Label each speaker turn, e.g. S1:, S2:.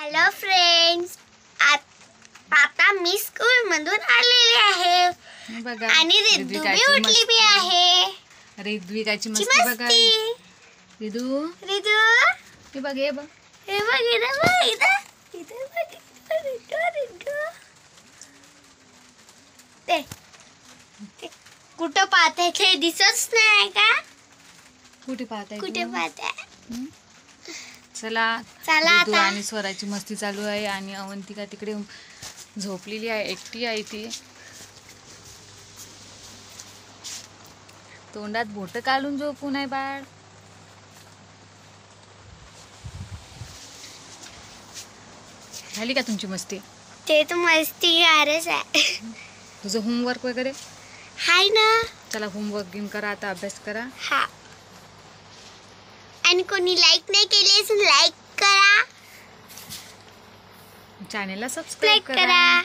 S1: Hello friends, आता मी school मधून आलेले आहे
S2: बघा
S1: आणि रिद्धू भी उठली भी आहे।
S2: रिद्विकाची मस्ती बघा। रिद्धू
S1: रिद्धू
S2: हे बघ हे बघ
S1: हे बघ इधर बघ इधर बघ रिद्धू ते कुठं पाहते ते दिसतच नाही का?
S2: कुठे पाहताय
S1: कुठे
S2: तू?
S1: पाहते?
S2: चला
S1: चला
S2: रिद्धू
S1: आता
S2: आणि स्वराची मस्ती चालू आहे आणि अवंतिका तिकडे झोपलेली आहे, एकटी आहे ती। तोंडात बोट काढून झोपून आहे बाळ। झाली का तुमची मस्ती?
S1: ते तर मस्ती गारच आहे।
S2: तुझं होमवर्क वगैरे
S1: हाय ना?
S2: चला होमवर्क घेऊन करा, आता अभ्यास करा।
S1: हा, आणि कोणी लाईक नाही केले असेल लाईक करा,
S2: चॅनेलला सबस्क्राईब
S1: करा।